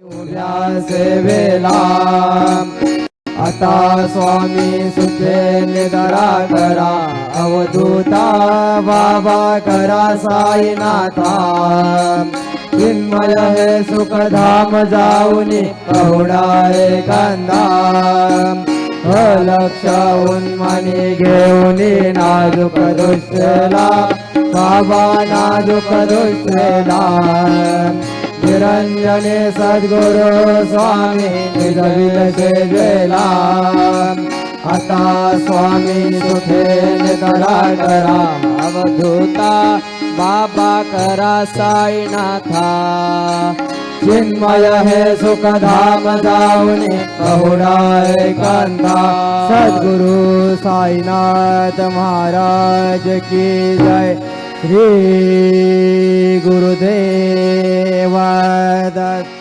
उभ्या सेवेला आता स्वामी सुखे निधरा करा अवधूता बाबा करा साईनाथा चिन्मय हे सुखधाम जाऊनी कवडा एकांदा लक्ष उन्मनी घेऊनी नाजूक दृष्टीला बाबा नाजूक दृष्टीला निरंजने सद्गुरु स्वामी निजविल सेवेला आता स्वामी सुखे निधरा करा अवधूता बाबा करा साईनाथा चिन्मय हे सुखधाम जाऊनी कहुडा एकांता सद्गुरु साईनाथ महाराज की जय। श्री गुरुदेव दत्त।